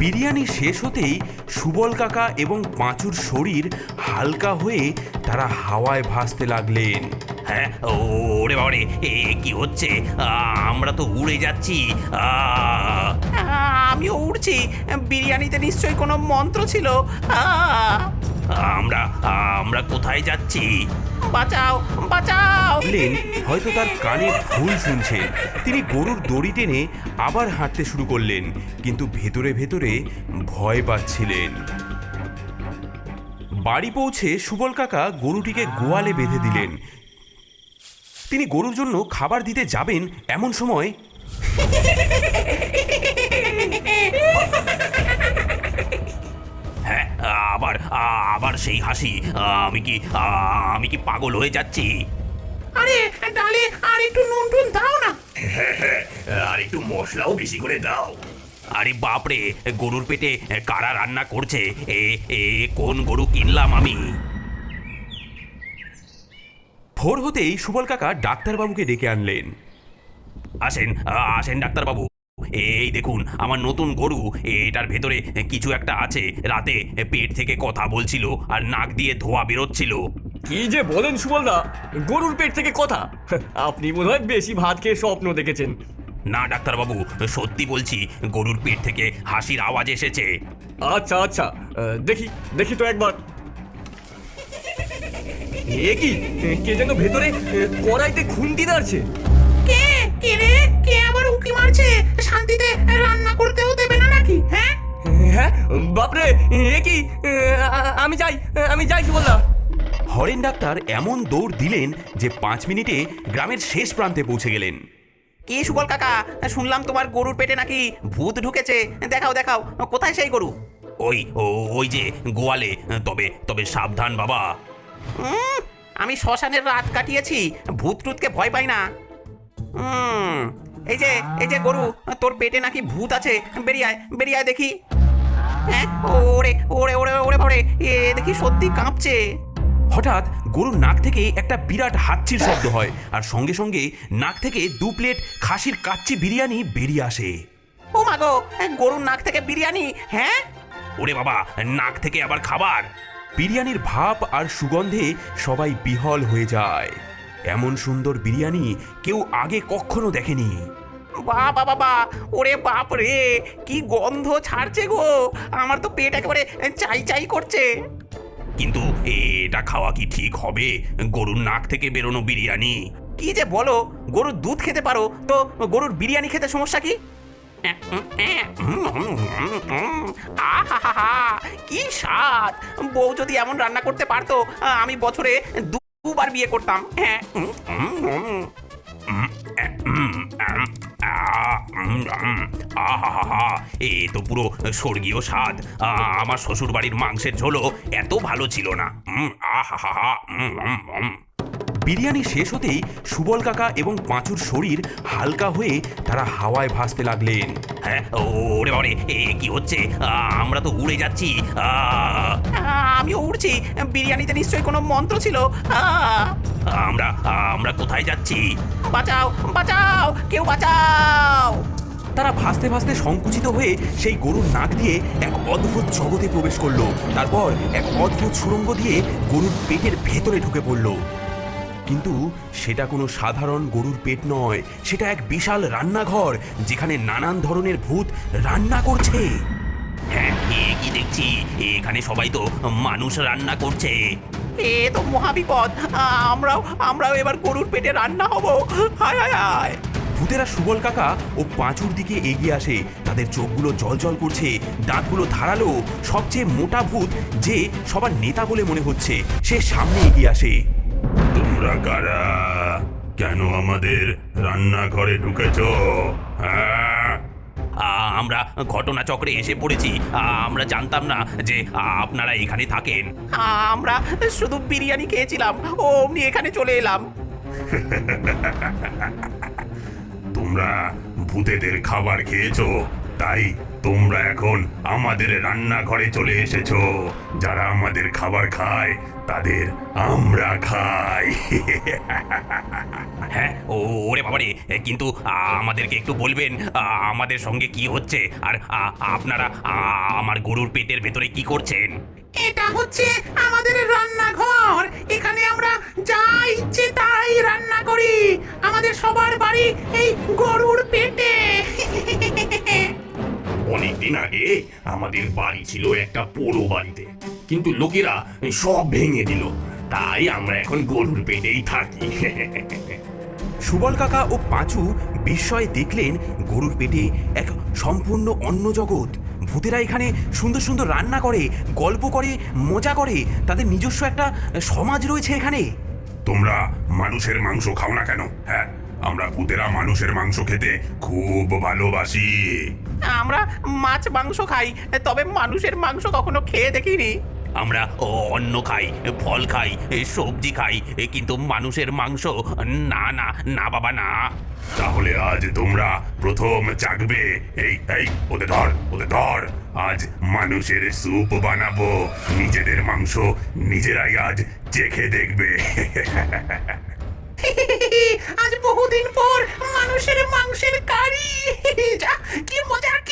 বিরিয়ানি শেষ হতেই সুবল কাকা এবং পাঁচুর শরীর হালকা হয়ে তারা হাওয়ায় ভাসতে লাগলেন। হ্যাঁ, ওরে বাবারে, কি হচ্ছে? আমরা তো উড়ে যাচ্ছি। আমিও উড়ছি। বিরিয়ানিতে নিশ্চয়ই কোনো মন্ত্র ছিল। আমরা আমরা কোথায় যাচ্ছি? বাঁচাও, বাঁচাও! ভাবলেন হয়তো তার কানে ভুল শুনছেন। তিনি গরুর দড়ি টেনে আবার হাঁটতে শুরু করলেন, কিন্তু ভেতরে ভেতরে ভয় পাচ্ছিলেন। বাড়ি পৌঁছে সুবল কাকা গরুটিকে গোয়ালে বেঁধে দিলেন। তিনি গরুর জন্য খাবার দিতে যাবেন, এমন সময় হ্যাঁ, আবার আবার সেই হাসি। আমি কি পাগল হয়ে যাচ্ছি? আরে ডালে আর একটু নুন টুন দাও না। আর একটু মশলাও বেশি করে দাও। আরে বাপরে, গরুর পেটে কারা রান্না করছে? এ কোন গরু কিনলাম আমি? ভোর হতেই সুবল কাকা ডাক্তারবাবুকে ডেকে আনলেন। আসেন আসেন ডাক্তারবাবু, এই দেখুন আমার নতুন গরু। এটার ভেতরে কিছু একটা আছে। রাতে পেট থেকে কথা বলছিল আর নাক দিয়ে ধোঁয়া বেরোচ্ছিল। কি যে বলেন সুবলদা, গরুর পেট থেকে কথা? আপনি বোধহয় বেশি ভাত খেয়ে স্বপ্ন দেখেছেন। না ডাক্তারবাবু, সত্যি বলছি, গরুর পেট থেকে হাসির আওয়াজ এসেছে। আচ্ছা আচ্ছা, দেখি দেখি তো একবার। এ কি, কে যেন ভেতরে কড়াইতে খুন্তি নাড়ছে। কে কে রে? কে আবার উঁকি মারছে? শান্তিতে রান্না করতেও দেবে না নাকি? হ্যাঁ, হ্যাঁ বাপরে, এ কি! আমি যাই সুবলদা। হরেন ডাক্তার এমন দৌড় দিলেন যে 5 মিনিটে গ্রামের শেষ প্রান্তে পৌঁছে গেলেন। কি সুবল কাকা, শুনলাম তোমার গরুর পেটে নাকি ভূত ঢুকেছে। দেখাও দেখাও, কোথায় সেই গরু? ওই যে গোয়ালে। তবে সাবধান বাবা। আমি শ্মশানের রাত কাটিয়েছি, ভূত টুতকে ভয় পাই না। এই যে গরু, তোর পেটে নাকি ভূত আছে। বেরিয়ে আয়, বেরিয়ে আয় দেখি। হ্যাঁ, ওরে ওরে ওরে ওরে বাবারে, এ দেখি সত্যি কাঁপছে। হঠাৎ গরুর নাক থেকে একটা বিরাট হাঁচির শব্দ হয়, আর সঙ্গে সঙ্গে নাক থেকে 2 প্লেট খাসির কাচ্চি বিরিয়ানি বেরিয়ে আসে। ও মা গো, গরুর নাক থেকে বিরিয়ানি! হ্যাঁ, ওরে বাবা, নাক থেকে আবার খাবার! বিরিয়ানির ভাপ আর সুগন্ধে সবাই বিহল হয়ে যায়। এমন সুন্দর বিরিয়ানি কেউ আগে কখনো দেখেনি। বাবা বাবা, ওরে বাপ রে, কি গন্ধ ছাড়ছে গো! আমার তো পেট একেবারে চাই চাই করছে। কিন্তু এটা খাওয়া কি ঠিক হবে? গরুর নাক থেকে বেরোনো বিরিয়ানি! কি যে বলো, গরুর দুধ খেতে পারো তো গরুর বিরিয়ানি খেতে সমস্যা কি? আহা, কি স্বাদ! বউ যদি এমন রান্না করতে পারতো, আমি বছরে 2বার বিয়ে করতাম। হ্যাঁ, আহা, এ তো পুরো স্বর্গীয় স্বাদ। আমার শ্বশুর বাড়ির মাংসের ঝোলও এত ভালো ছিল না। আহা। বিরিয়ানি শেষ হতেই সুবল কাকা এবং পাঁচুর শরীর হালকা হয়ে তারা হাওয়ায় ভাসতে লাগলেন। হ্যাঁ, ওরে বাবারে, কি হচ্ছে? আমরা তো উড়ে যাচ্ছি। আমিও উড়ছি। বিরিয়ানিতে নিশ্চয়ই কোনো মন্ত্র ছিল। আমরা কোথায় যাচ্ছি? বাঁচাও, বাঁচাও, কেউ বাঁচাও! তারা ভাসতে ভাসতে সংকুচিত হয়ে সেই গরুর নাক দিয়ে এক অদ্ভুত জগতে প্রবেশ করলো। তারপর এক অদ্ভুত সুড়ঙ্গ দিয়ে গরুর পেটের ভেতরে ঢুকে পড়ল। কিন্তু সেটা কোনো সাধারণ গরুর পেট নয়, সেটা এক বিশাল রান্নাঘর, যেখানে নানান ধরনের ভূত রান্না করছে। হ্যাঁ, কি দেখছি? এখানে সবাই তো মানুষ রান্না করছে। এ তো মহাবিপদ! আমরাও এবার গরুর পেটে রান্না হব। হায় হায় হায়! ভূতেরা সুবল কাকা ও পাঁচুর দিকে এগিয়ে আসে। তাদের চোখগুলো জলজল করছে, দাঁতগুলো ধারালো। সবচেয়ে মোটা ভূত, যে সবার নেতা বলে মনে হচ্ছে, সে সামনে এগিয়ে আসে। তোমরা কারা? কেন আমাদের রান্নাঘরে ঢুকেছো? আমরা ঘটনাচক্রে এসে পড়েছি। আমরা জানতাম না যে আপনারা এখানে থাকেন। আমরা শুধু বিরিয়ানি খেয়েছিলাম, অমনি এখানে চলে এলাম। তোমরা ভূতেদের খাবার খেয়েছো, তাই তোমরা এখন আমাদের রান্নাঘরে চলে এসেছো। যারা আমাদের খাবার খায় তাদের আমরা খাই। হ্যাঁ, ওরে বাবারে, কিন্তু আমাদেরকে একটু বলবেন আমাদের সঙ্গে কি হচ্ছে, আর আপনারা আমার গরুর পেটের ভেতরে কি করছেন? এটা হচ্ছে আমাদের রান্নাঘর। এখানে আমরা যা ইচ্ছে তাই রান্না করি। আমাদের সবার বাড়ি এই গরুর পেটে। অনেকদিন আগে আমাদের বাড়ি ছিল একটা পোড়ো বাড়িতে, কিন্তু লোকেরা সব ভেঙে দিল, তাই আমরা এখন গরুর পেটেই থাকি। সুবল কাকা ও পাঁচু বিস্ময়ে দেখলেন গরুর পেটে এক সম্পূর্ণ অন্য জগৎ। ভূতেরা এখানে সুন্দর সুন্দর রান্না করে, গল্প করে, মজা করে। তাদের নিজস্ব একটা সমাজ রয়েছে এখানে। তোমরা মানুষের মাংস খাও না কেন? হ্যাঁ, আমরা ভূতেরা মানুষের মাংস খেতে খুব ভালোবাসি। আমরা মাছ মাংস খাই, তবে মানুষের মাংস কখনো খেয়ে দেখিনি। আমরা অন্ন খাই, ফল খাই, সবজি খাই, কিন্তু মানুষের মাংস না না না বাবা না। তাহলে আজ তোমরা প্রথম চাকবে। এই ওদের ধর। আজ মানুষের স্যুপ বানাবো, নিজেদের মাংস নিজেরাই আজ চেখে দেখবে। আজ বহুদিন পর মানুষের মাংসের কারি। যা, কি মজা, কি